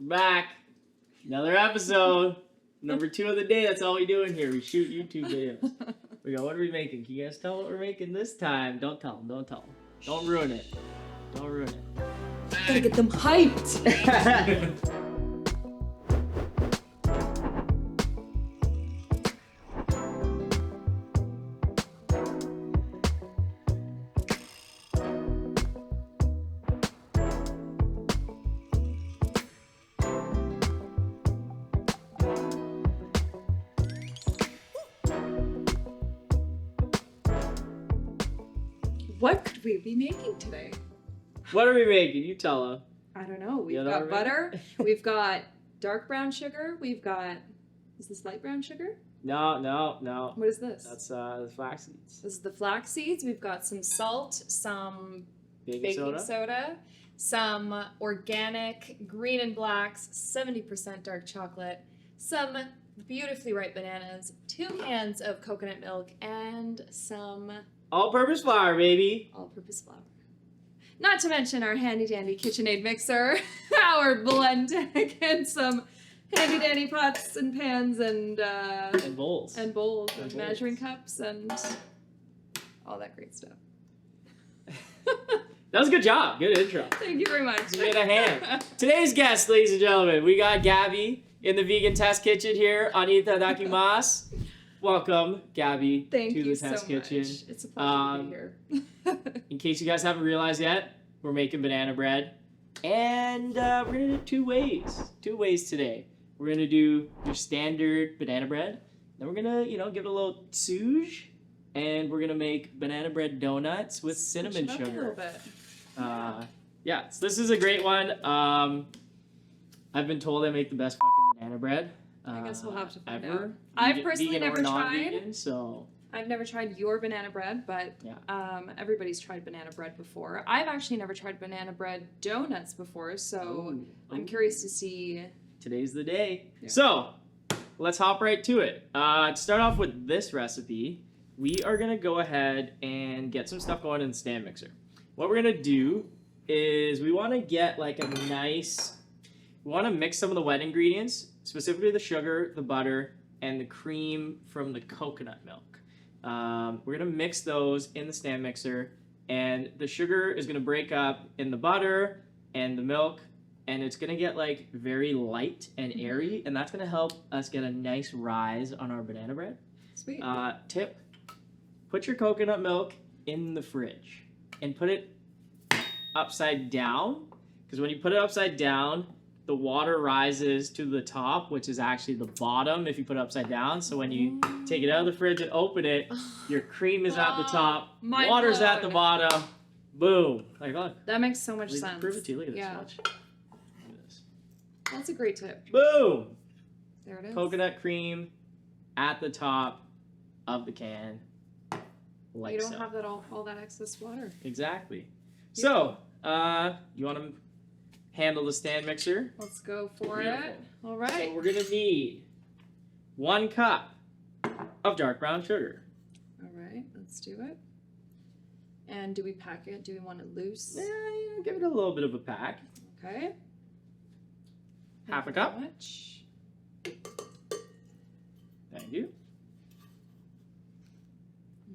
Back. Another episode. Number 2 of the day. That's all we do in here. We shoot YouTube videos. We go, what are we making? Can you guys tell what we're making this time? Don't tell them. Don't tell them. Don't ruin it. Don't ruin it. Gotta get them hyped. What could we be making today? What are we making? You tell them. I don't know. We've got butter. We've got dark brown sugar. We've got, is this light brown sugar? No. What is this? That's the flax seeds. This is the flax seeds. We've got some salt, some Baking soda, some organic green and blacks, 70% dark chocolate, some beautifully ripe bananas, 2 cans of coconut milk, and some all-purpose flour, baby. all-purpose flour. Not to mention our handy-dandy KitchenAid mixer, our blend deck, and some handy-dandy pots and pans and bowls. And measuring cups and all that great stuff. That was a good job. Good intro. Thank you very much. Give it a hand. Today's guest, ladies and gentlemen, we got Gabi in the vegan test kitchen here on Itadakimasu. Welcome, Gabi, to the test kitchen. It's a pleasure to be here. In case you guys haven't realized yet, we're making banana bread. And we're going to do 2 ways. 2 ways today. We're going to do your standard banana bread. Then we're going to, give it a little souge. And we're going to make banana bread donuts with cinnamon sugar. A little bit. Yeah, so this is a great one. I've been told I make the best fucking banana bread. I guess we'll have to find ever. out. I've personally Vegan or never tried. non-vegan, so I've never tried your banana bread, but everybody's tried banana bread before. I've actually never tried banana bread donuts before, so I'm curious to see. Today's the day. Yeah. So let's hop right to it. To start off with this recipe, we are gonna go ahead and get some stuff going in the stand mixer. What we're gonna do is we want to get like a nice. We want to mix some of the wet ingredients, specifically the sugar, the butter, and the cream from the coconut milk. We're going to mix those in the stand mixer, and the sugar is going to break up in the butter and the milk, and it's going to get like very light and airy, and that's going to help us get a nice rise on our banana bread. Sweet. Tip, put your coconut milk in the fridge and put it upside down, because when you put it upside down, the water rises to the top, which is actually the bottom if you put it upside down. So when you take it out of the fridge and open it, your cream is at the top, water's at the bottom. Boom. Like, look. That makes so much sense. Prove it to you. Look at this. Yeah. Watch. Look at this. That's a great tip. Boom. There it is. Coconut cream at the top of the can. Like you don't so. have that all that excess water. Exactly. Beautiful. So, you want to handle the stand mixer? Let's go for Beautiful. it. All right. So we're going to need 1 cup of dark brown sugar. All right, let's do it. And do we pack it? Do we want it loose? Yeah, give it a little bit of a pack. Okay. Half a cup. How much? Thank you.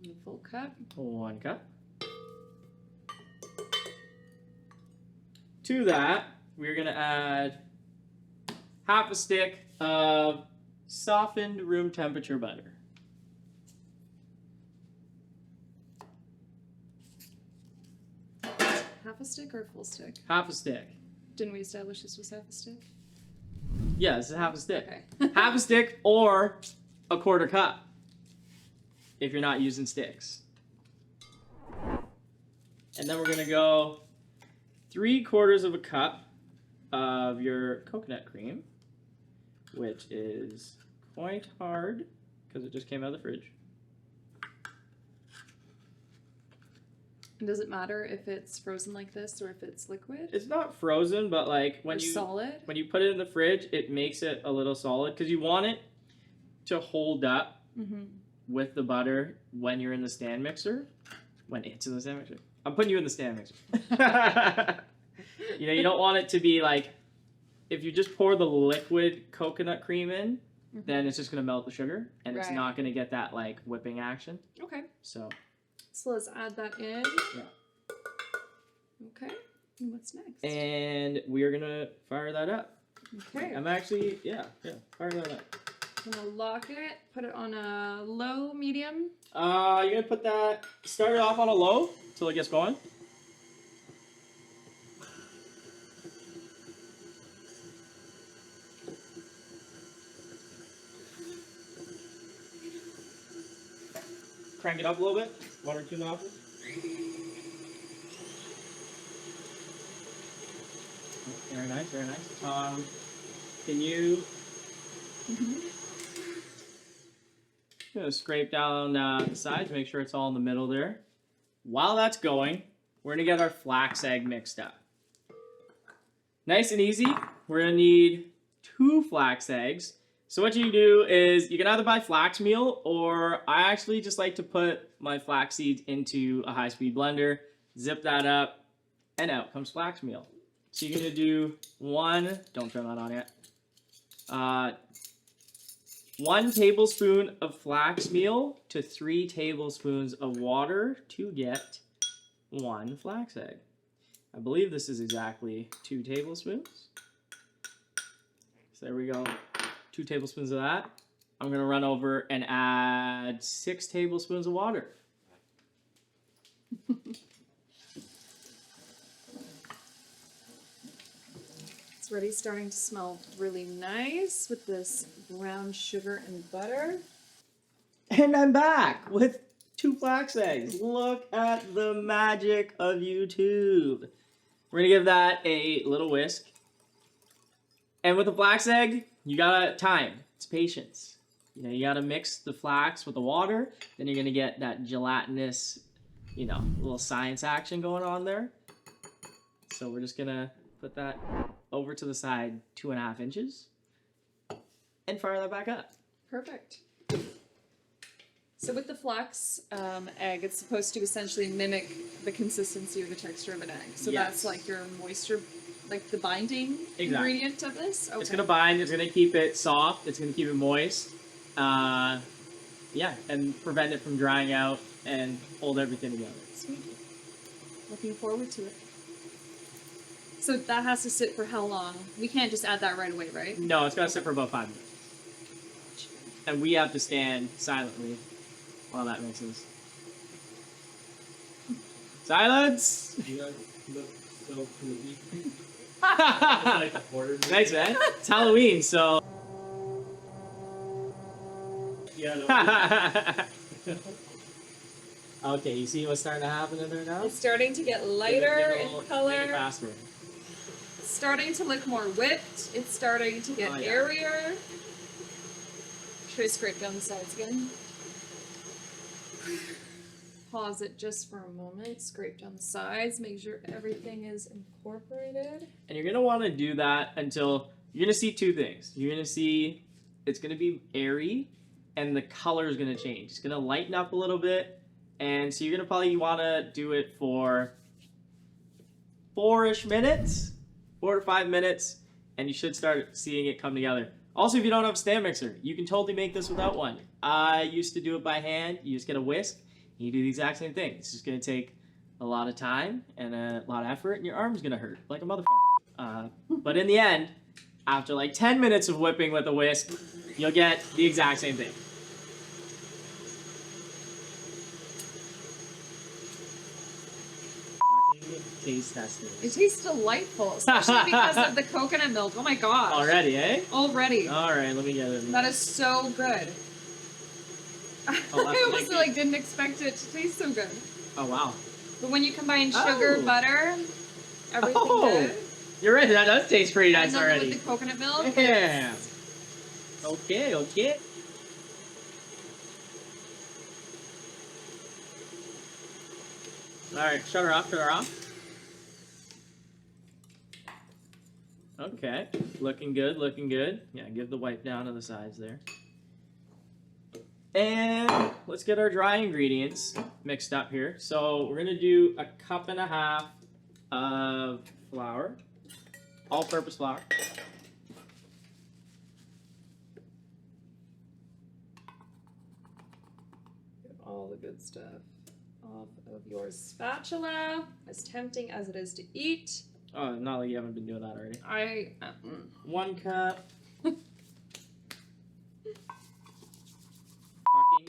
And a full cup. 1 cup. To that, we're going to add half a stick of softened room temperature butter. Half a stick or a full stick? Half a stick. Didn't we establish this was half a stick? Yeah, this is half a stick. Okay. Half a stick or a 1/4 cup if you're not using sticks. And then we're going to go 3/4 of a cup of your coconut cream, which is quite hard because it just came out of the fridge. And does it matter if it's frozen like this or if it's liquid? It's not frozen, but like when you put it in the fridge, it makes it a little solid because you want it to hold up with the butter when you're in the stand mixer. When it's in the stand mixer. I'm putting you in the stand mixer. You know, you don't want it to be like if you just pour the liquid coconut cream in, then it's just gonna melt the sugar, and it's Right. not gonna get that like whipping action. Okay. So let's add that in. Yeah. Okay. And what's next? And we are gonna fire that up. Okay. I'm actually fire that up. I'm gonna lock it. Put it on a low, medium. You're gonna put that. Start it off on a low till it gets going. Crank it up a little bit. 1 or 2 notches. Very nice, very nice. Can you gonna scrape down the sides, make sure it's all in the middle there. While that's going, we're gonna get our flax egg mixed up. Nice and easy. We're gonna need 2 flax eggs. So what you do is you can either buy flax meal, or I actually just like to put my flax seeds into a high-speed blender, zip that up, and out comes flax meal. So you're gonna do don't turn that on yet. 1 tablespoon of flax meal to 3 tablespoons of water to get 1 flax egg. I believe this is exactly 2 tablespoons. So there we go. 2 tablespoons of that. I'm gonna run over and add 6 tablespoons of water. It's already starting to smell really nice with this brown sugar and butter. And I'm back with 2 flax eggs. Look at the magic of YouTube. We're gonna give that a little whisk. And with the flax egg, you gotta time. It's patience. You know, you gotta mix the flax with the water. Then you're gonna get that gelatinous, little science action going on there. So we're just gonna put that over to the side 2.5 inches and fire that back up. Perfect. So with the flax egg, it's supposed to essentially mimic the consistency or the texture of an egg. So that's like your moisture, like the binding ingredient of this? Okay. It's going to bind, it's going to keep it soft, it's going to keep it moist. And prevent it from drying out and hold everything together. Sweet. Looking forward to it. So that has to sit for how long? We can't just add that right away, right? No, it's got to sit for about 5 minutes. And we have to stand silently while that mixes. Silence! You guys look so creepy. Thanks, man. It's Halloween, so. Yeah. Okay, you see what's starting to happen in there now? It's starting to get lighter in Make it color. faster. It's starting to look more whipped. It's starting to get airier. Should I scrape down the sides again? Pause it just for a moment. Scrape down the sides. Make sure everything is incorporated. And you're going to want to do that until you're going to see 2 things. You're going to see it's going to be airy and the color is going to change. It's going to lighten up a little bit. And so you're going to probably want to do it for 4-ish minutes, 4 to 5 minutes, and you should start seeing it come together. Also, if you don't have a stand mixer, you can totally make this without one. I used to do it by hand. You just get a whisk, and you do the exact same thing. It's just going to take a lot of time and a lot of effort, and your arm's going to hurt like a motherfucker. But in the end, after like 10 minutes of whipping with a whisk, you'll get the exact same thing. Taste testing. It tastes delightful, especially because of the coconut milk. Oh my gosh. Already, eh? Already. Alright, let me get it. That is so good. I almost like didn't expect it to taste so good. Oh, wow. But when you combine sugar, butter, everything good. You're right, that does taste pretty nice And then already. with the coconut milk. Yeah. Okay, okay. Alright, shut her off, shut her off. Okay, looking good, looking good. Yeah, give the wipe down to the sides there. And let's get our dry ingredients mixed up here. So we're gonna do 1.5 cups of flour, all-purpose flour. the good stuff off of your spatula, as tempting as it is to eat. Oh, not like you haven't been doing that already. 1 cup. Fucking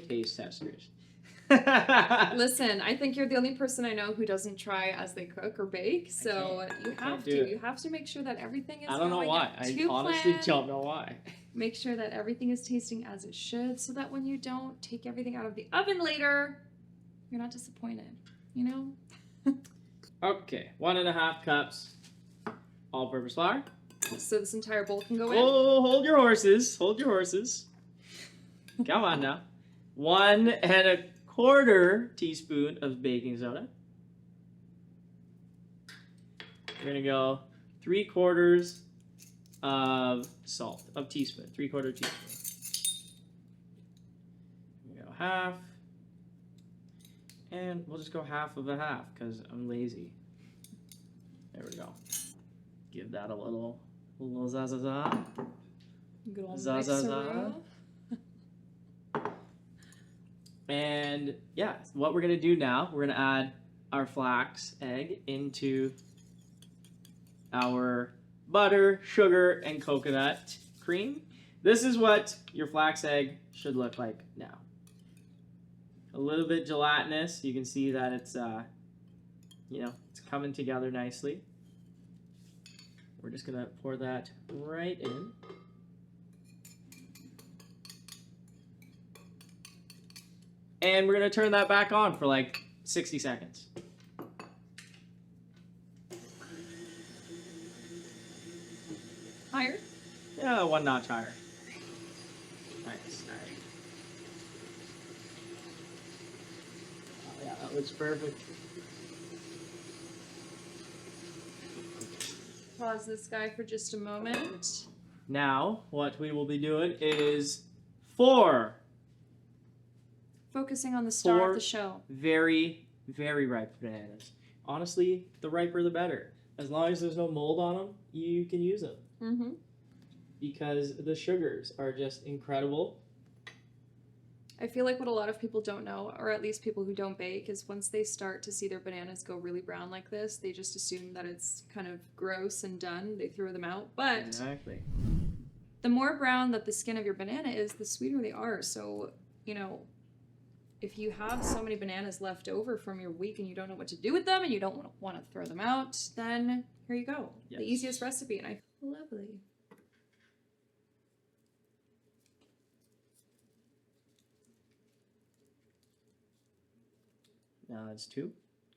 taste testers. Listen, I think you're the only person I know who doesn't try as they cook or bake, so you have to. You have to make sure that everything is. I don't know why. I honestly don't know why. Make sure that everything is tasting as it should, so that when you don't take everything out of the oven later, you're not disappointed. You know. Okay, 1.5 cups all-purpose flour. So this entire bowl can go in. Oh, hold your horses. Hold your horses. Come on now. 1.25 teaspoon of baking soda. We're gonna go 3/4 of salt, of teaspoon, 3/4 teaspoon. We go half, and we'll just go half of a half because I'm lazy. There we go. Give that a little za. Good old Za. mixer-oo. And yeah, what we're gonna do now, we're gonna add our flax egg into our butter, sugar, and coconut cream. This is what your flax egg should look like now. A little bit gelatinous. You can see that it's, it's coming together nicely. We're just gonna pour that right in. And we're gonna turn that back on for like 60 seconds. Higher? Yeah, 1 notch higher. Nice. Oh yeah, that looks perfect. Pause this guy for just a moment. Now, what we will be doing is 4 Focusing on the star of the show. very, very ripe bananas. Honestly, the riper the better. As long as there's no mold on them, you can use them. Mm-hmm. Because the sugars are just incredible. I feel like what a lot of people don't know, or at least people who don't bake, is once they start to see their bananas go really brown like this, they just assume that it's kind of gross and done. They throw them out. But exactly. The more brown that the skin of your banana is, the sweeter they are. So, if you have so many bananas left over from your week and you don't know what to do with them and you don't want to throw them out, then here you go. Yes. The easiest recipe, and I feel lovely. Now that's 2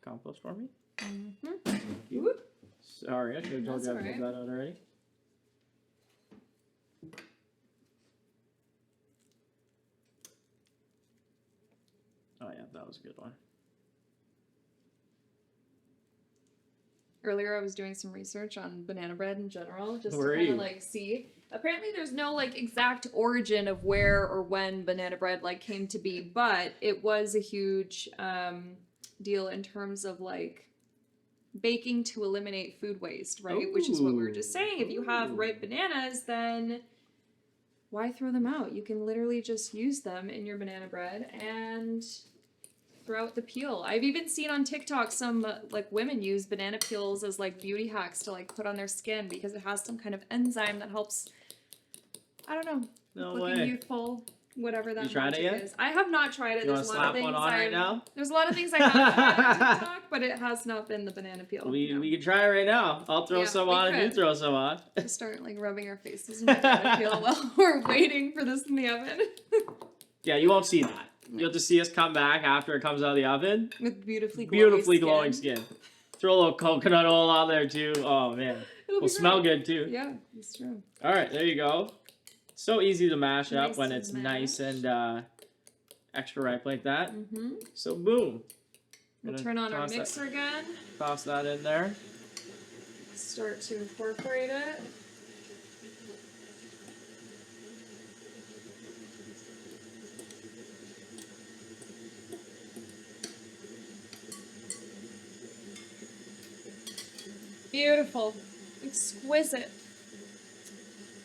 compost for me. Mm-hmm. Thank you. Sorry, I should have told you I pulled that out already. Oh yeah, that was a good one. Earlier I was doing some research on banana bread in general, just Where to are kind of you? see. Apparently there's no exact origin of where or when banana bread came to be, but it was a huge deal in terms of baking to eliminate food waste, right? Which is what we were just saying. If you have ripe bananas, then why throw them out? You can literally just use them in your banana bread and throw out the peel. I've even seen on TikTok some women use banana peels as beauty hacks to put on their skin because it has some kind of enzyme that helps, I don't know, No looking way. youthful, whatever that You tried it magic yet? is. I have not tried it. You want to slap one on right now? There's a lot of things I have tried on TikTok, but it has not been the banana peel. We can try it right now. I'll throw some we on if you could. throw some on. Just start rubbing our faces in banana peel while we're waiting for this in the oven. Yeah, you won't see that. You'll just see us come back after it comes out of the oven. With beautifully glowing skin. Throw a little coconut oil on there too. Oh man. Will smell good too. Yeah, it's true. Alright, there you go. So easy to mash up Nice when to it's mash. nice and extra ripe like that. Mm-hmm. So boom. We'll Gonna turn on our toss that- mixer again. Toss that in there. Start to incorporate it. Beautiful. Exquisite.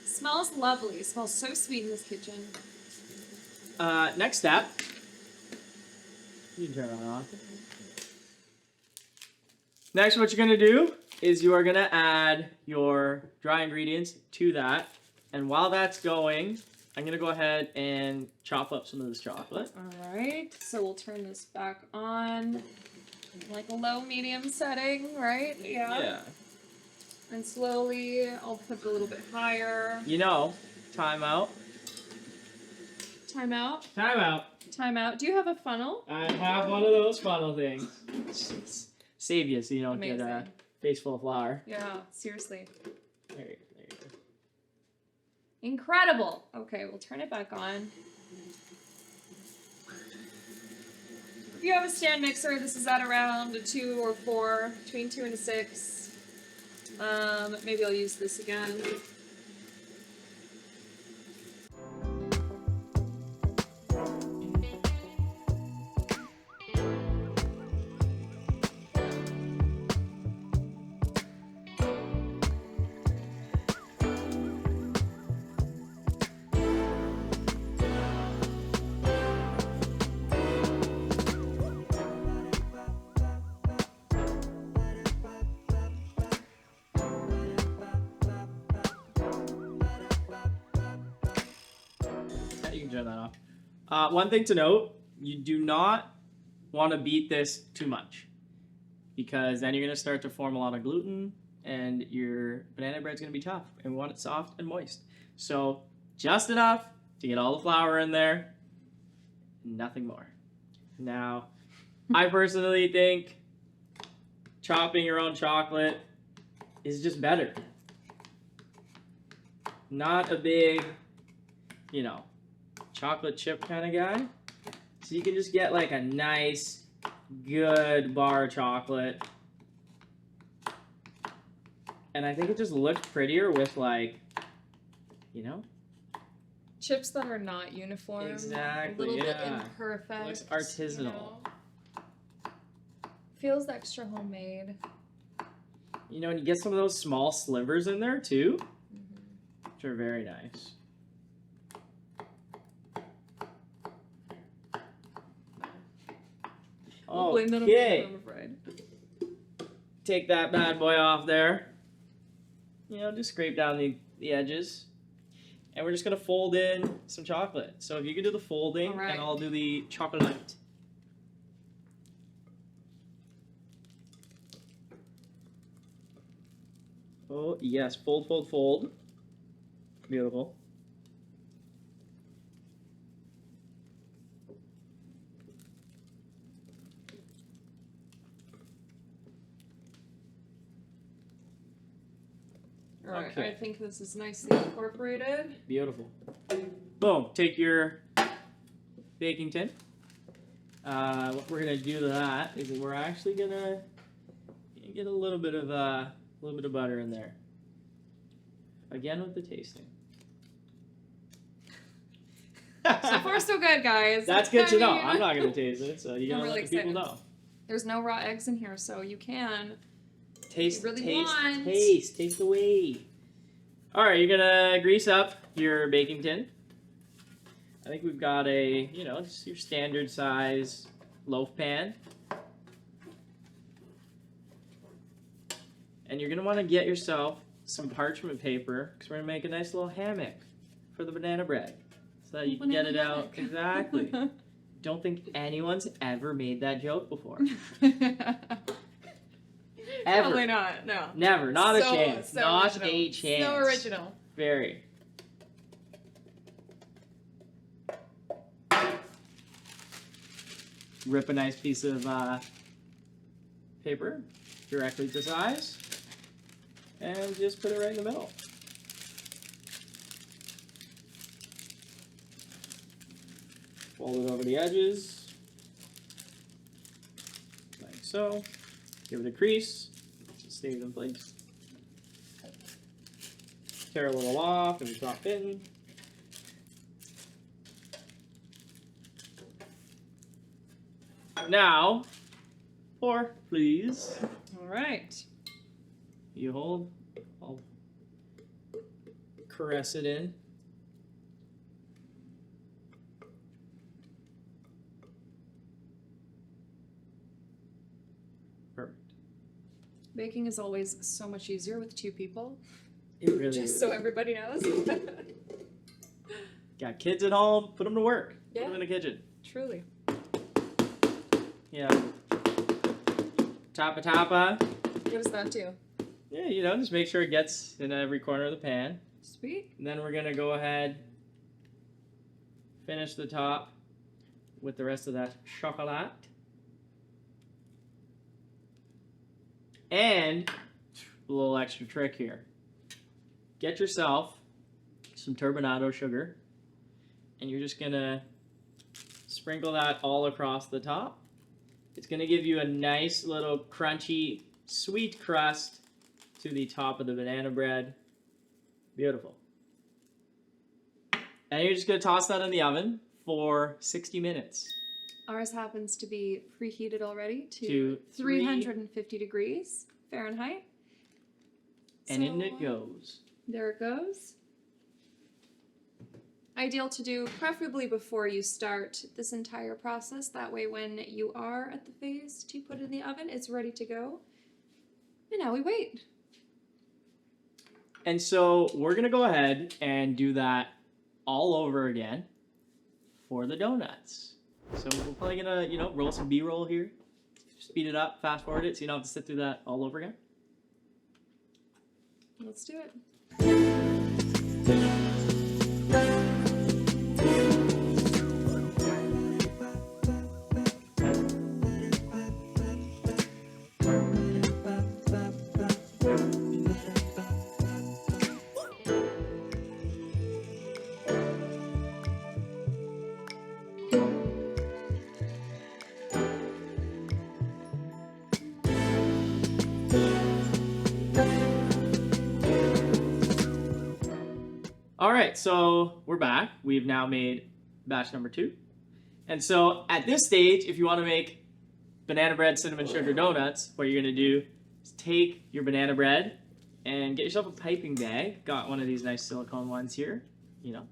Smells lovely. Smells so sweet in this kitchen. Next step. You can turn it off. Next, what you're gonna do is you are gonna add your dry ingredients to that, and while that's going, I'm gonna go ahead and chop up some of this chocolate. All right, so we'll turn this back on, like a low-medium setting, right? Yeah. And slowly, I'll put it a little bit higher. You know, time out. Time out. Time out. Time out. Do you have a funnel? I have one of those funnel things. Save you so you don't get a Amazing. face full of flour. Yeah, seriously. There you go. Incredible. Okay, we'll turn it back on. If you have a stand mixer, this is at around a 2 or 4, between 2 and a 6. Maybe I'll use this again. You can turn that off. One thing to note, you do not want to beat this too much because then you're going to start to form a lot of gluten and your banana bread's going to be tough and we want it soft and moist. So just enough to get all the flour in there, nothing more. Now, I personally think chopping your own chocolate is just better. Not a big, you know, chocolate chip kind of guy. So you can just get like a nice, good bar of chocolate. And I think it just looks prettier with like, you know? Chips that are not uniform. Exactly, A little yeah. bit imperfect. Looks artisanal. You know? Feels extra homemade. You know, and you get some of those small slivers in there too, which are very nice. We'll blame that on Okay, the bread. take that bad boy off there. You know, just scrape down the edges. And we're just gonna fold in some chocolate. So if you can do the folding, All right. and I'll do the chocolate. Oh, yes, fold, fold, fold. Beautiful. All right, Okay. I think this is nicely incorporated. Beautiful. Boom. Take your baking tin. What we're gonna do to that is that we're actually gonna get a little bit of butter in there. Again with the tasting. So far, so good, guys. That's good to know. I mean, I'm not gonna taste it, so you I'm gotta really let the people excited. know. There's no raw eggs in here, so you can. Taste, You really taste, want. taste away. All right, you're gonna grease up your baking tin. I think we've got a, you know, just your standard size loaf pan. And you're gonna want to get yourself some parchment paper because we're gonna make a nice little hammock for the banana bread, so that you can get it out exactly. Don't think anyone's ever made that joke before. Ever. Probably not. No. Never. Not a So- chance. so Not original. a chance. So original. Very. Rip a nice piece of paper directly to size and just put it right in the middle. Fold it over the edges like so. Give it a crease. Just stay in place. Tear a little off and drop in. Now, pour, please. All right. You hold. I'll caress it in. Baking is always so much easier with 2 people. It really Just is. so everybody knows. Got kids at home, put them to work. Yeah. Put them in the kitchen. Truly. Yeah. Tapa. What does that do? Yeah, you know, just make sure it gets in every corner of the pan. Sweet. And then we're gonna go ahead, finish the top with the rest of that chocolate. And a little extra trick here. Get yourself some turbinado sugar, and you're just gonna sprinkle that all across the top. It's gonna give you a nice little crunchy, sweet crust to the top of the banana bread. Beautiful. And you're just gonna toss that in the oven for 60 minutes. Ours happens to be preheated already to To 350 degrees Fahrenheit. And So, in it goes. There it goes. Ideal to do preferably before you start this entire process. That way when you are at the phase to put it in the oven, it's ready to go. And now we wait. And so we're gonna go ahead and do that all over again for the donuts. So we're probably gonna, you know, roll some B-roll here. Speed it up, fast forward it, so you don't have to sit through that all over again. Let's do it. All right, so we're back. We've now made batch number 2. And so at this stage, if you want to make banana bread, cinnamon sugar donuts, what you're going to do is take your banana bread and get yourself a piping bag. Got one of these nice silicone ones here. You know,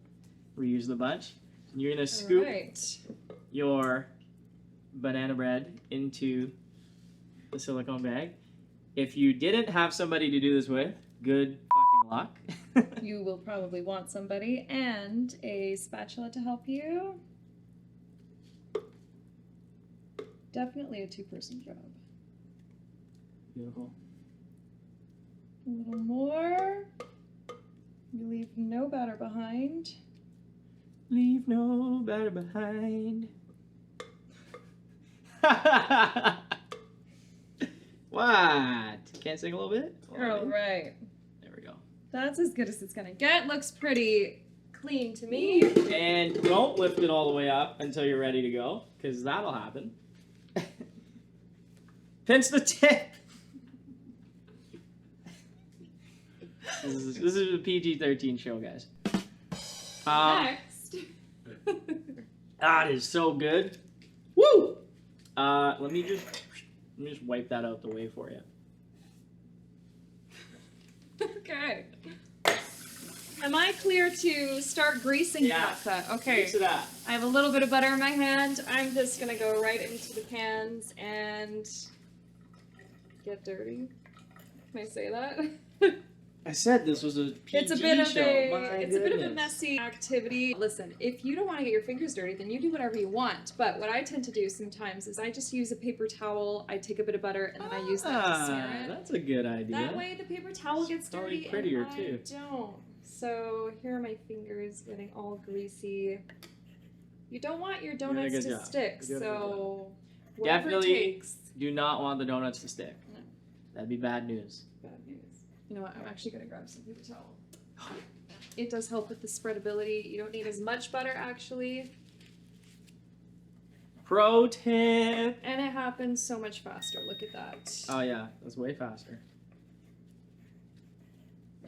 reuse the bunch. And you're going to scoop your banana bread into the silicone bag. If you didn't have somebody to do this with, good fucking luck. You will probably want somebody and a spatula to help you. Definitely a 2-person job. Beautiful. A little more. You leave no batter behind. Leave no batter behind. What? Can't sing a little bit? All right. There we go. That's as good as it's gonna get. Looks pretty clean to me. And don't lift it all the way up until you're ready to go, because that'll happen. Pinch the tip. This is a PG-13 show, guys. Next. That is so good. Woo! Let me just wipe that out the way for you. Okay. Am I clear to start greasing pasta? Okay. Grease it up. I have a little bit of butter in my hand. I'm just gonna go right into the pans and get dirty. Can I say that? I said this was a PG It's a bit of show. it's a bit of a messy activity. Listen, if you don't want to get your fingers dirty, then you do whatever you want. But what I tend to do sometimes is I just use a paper towel. I take a bit of butter and then I use that to smear it. That's a good idea. That way the paper towel gets probably dirty prettier, and I too. don't. So here are my fingers getting all greasy. You don't want your doing a donuts good to job. stick, You're doing a good so whatever Definitely it takes. do not want the donuts to stick. No. That'd be bad news. Bad news. You know what? I'm actually gonna grab some paper towel. It does help with the spreadability. You don't need as much butter actually, Pro tip. and it happens so much faster. Look at that. Oh yeah, that's way faster.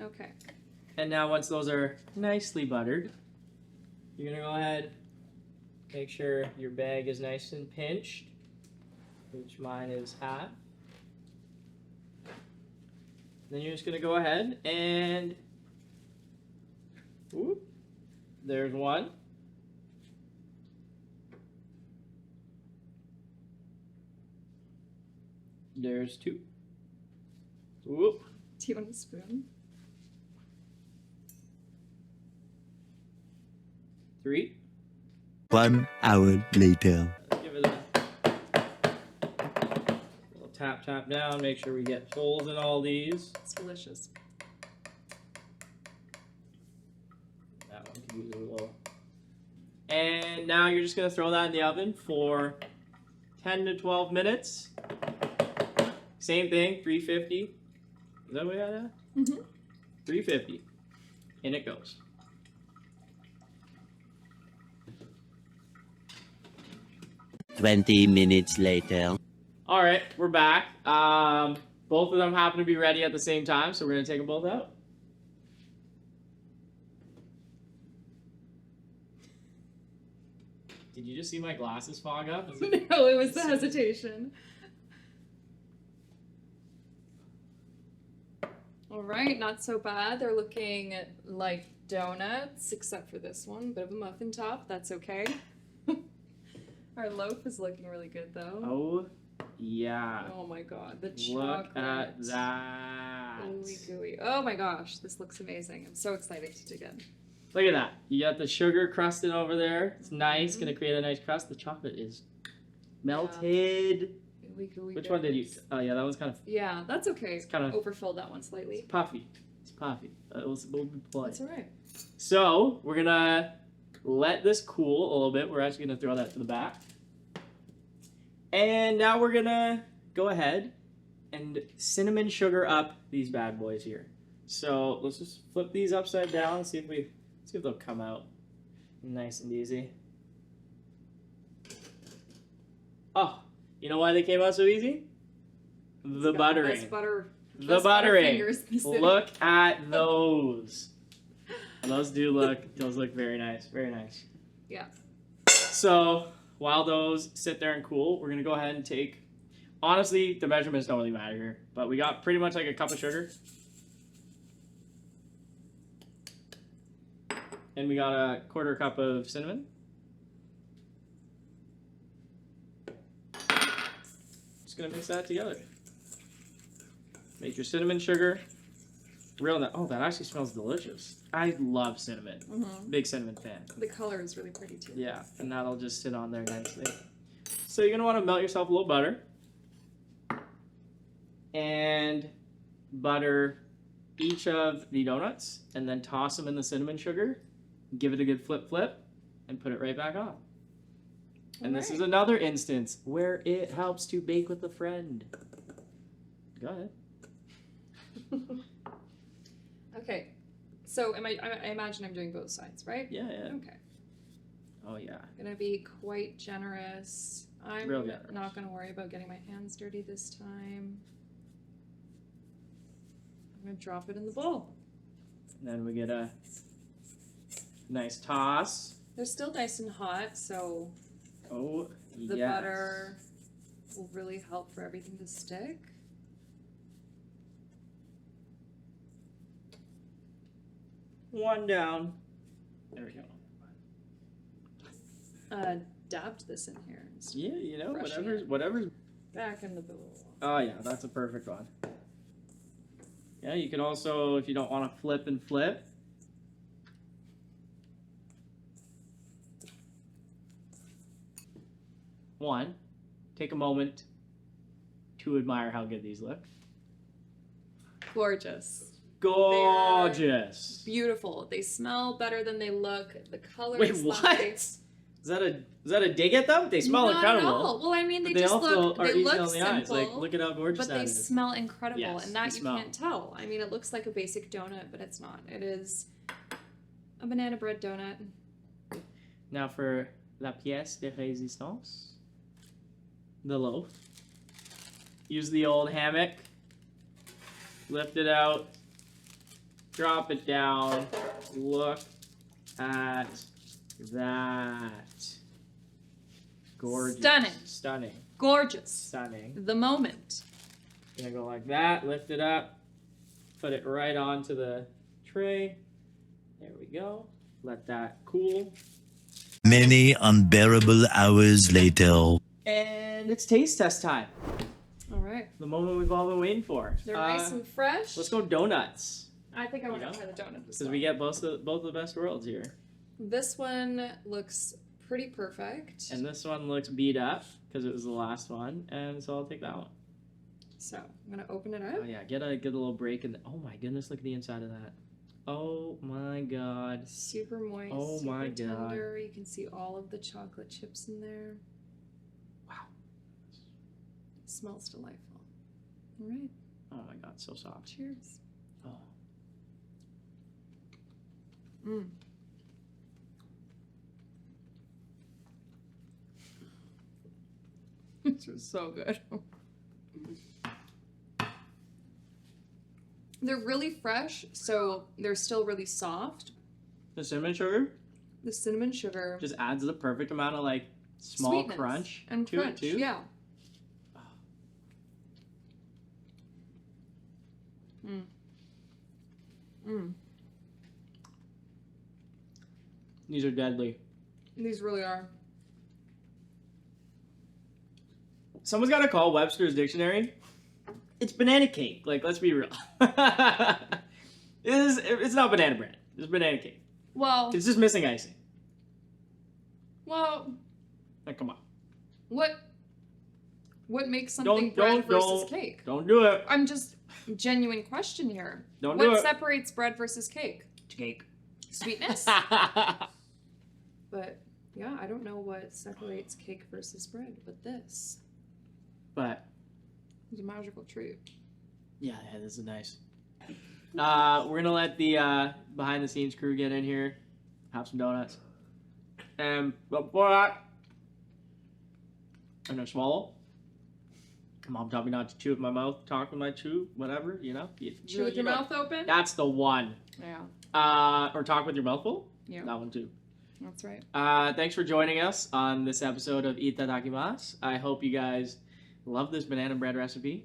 Okay. And now once those are nicely buttered, you're gonna go ahead, make sure your bag is nice and pinched, which mine is half. Then you're just gonna go ahead and whoop, there's one. There's two. Whoop. Do you want a spoon? 3. 1 hour later. Give it a little tap down. Make sure we get holes in all these. It's delicious. That one can use a little. And now you're just gonna throw that in the oven for 10 to 12 minutes. Same thing, 350. Is that what we had at? Mm-hmm. 350. In it goes. Twenty minutes later. All right, we're back. Both of them happen to be ready at the same time, so we're gonna take them both out. Did you just see my glasses fog up? Is it- No, it was the hesitation. All right, not so bad. They're looking like donuts, except for this one, bit of a muffin top. That's okay. Our loaf is looking really good, though. Oh, yeah. Oh my god, the Look chocolate. at that. Ooey gooey. Oh my gosh, this looks amazing. I'm so excited to dig in. Look at that. You got the sugar crusted over there. It's nice. Gonna create a nice crust. The chocolate is melted. Ooey gooey. Which one did you? goodness. Oh yeah, that one's kind of Yeah, that's okay. It's kinda- overfilled that one slightly. puffy. It's puffy. We'll be polite. That's alright. So we're gonna let this cool a little bit. We're actually gonna throw that to the back. And now we're gonna go ahead and cinnamon sugar up these bad boys here. So let's just flip these upside down and see if they'll come out nice and easy. Oh, you know why they came out so easy? The buttering. Best butter. The best buttering. Butterfingers in the city. Look at those. Those look very nice. Very nice. Yeah. So while those sit there and cool, we're gonna go ahead and take. Honestly, the measurements don't really matter here, but we got pretty much like a cup of sugar, and we got a 1/4 cup of cinnamon. Just gonna mix that together. Make your cinnamon sugar real nice. Oh, that actually smells delicious. I love cinnamon. Mm-hmm. Big cinnamon fan. The color is really pretty too. Yeah, and that'll just sit on there nicely. So you're gonna want to melt yourself a little butter and butter each of the donuts, and then toss them in the cinnamon sugar. Give it a good flip, and put it right back on. And this is another instance where it helps to bake with a friend. Go ahead. Okay. So I imagine I'm doing both sides, right? Yeah, yeah. Okay. Oh yeah. I'm gonna be quite generous. I'm Real generous. not gonna worry about getting my hands dirty this time. I'm gonna drop it in the bowl. And then we get a nice toss. They're still nice and hot, so Oh, the yes. butter will really help for everything to stick. One down. There we go. Dabbed this in here. It's Yeah, you know, Brushing whatever's. back in the bowl. Oh yeah, that's a perfect one. Yeah, you could also, if you don't want to flip and flip. One, take a moment to admire how good these look. Gorgeous. Gorgeous. Beautiful. They smell better than they look. The color Wait, is what? nice. Is that a dig at them? They smell Not incredible. At all. Well, I mean, But they just also look. are They easy look on the simple, eyes. Like, look at how gorgeous but that they is. smell incredible, Yes, and that they you smell. can't tell. I mean, it looks like a basic donut, but it's not. It is a banana bread donut. Now for la pièce de résistance, the loaf. Use the old hammock. Lift it out. Drop it down. Look at that. Gorgeous. Stunning. Stunning. Gorgeous. Stunning. The moment. Gonna go like that. Lift it up. Put it right onto the tray. There we go. Let that cool. Many unbearable hours later. And it's taste test time. All right. right. The moment we've all been waiting for. They're nice and fresh. Let's go donuts. I think I want You to know? try the donut as Because well. we get both the best worlds here. This one looks pretty perfect. And this one looks beat up because it was the last one, and so I'll take that one. So I'm gonna open it Oh up. yeah, get a little break in. Oh my goodness, look at the inside of that. Oh my god. Super moist. Oh super my God. tender. You can see all of the chocolate chips in there. Wow. It smells delightful. All right. Oh my god, so soft. Cheers. Oh. Mm. This was so good. They're really fresh, so they're still really soft. The cinnamon sugar The cinnamon sugar, just adds the perfect amount of like small sweetness crunch and to crunch. it too. Yeah. Mm. Mm. These are deadly. These really are. Someone's got to call Webster's Dictionary. It's banana cake. Like, let's be real. It's not banana bread. It's banana cake. Well, It's just missing icing. Like, come on. what makes something bread versus cake? Don't do it. I'm just genuine question here. Don't do What it. separates bread versus cake? Cake. Sweetness. But yeah, I don't know what separates cake versus bread, but this But is a magical treat. yeah, this is nice. We're gonna let the behind the scenes crew get in here, have some donuts, and before that, I'm gonna swallow. Mom taught me not to chew with my mouth, talk with my chew, whatever, you know. Chew with your mouth open? That's the one. Yeah. Or talk with your mouth full. Yeah. That one too. That's right. Thanks for joining us on this episode of Itadakimasu. I hope you guys love this banana bread recipe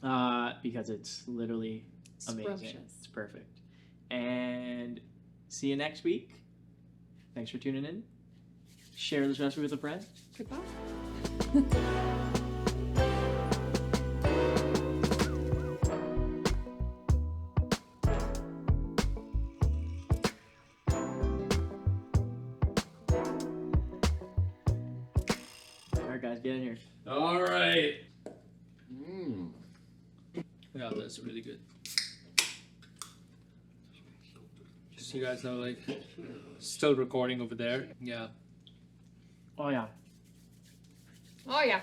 because it's literally amazing. Scrumptious. It's perfect. And see you next week. Thanks for tuning in. Share this recipe with a friend. Goodbye. All right, guys, get in here. All right. Yeah, that's really good. Just so you guys know, like, still recording over there. Yeah. Oh, yeah. Oh yeah.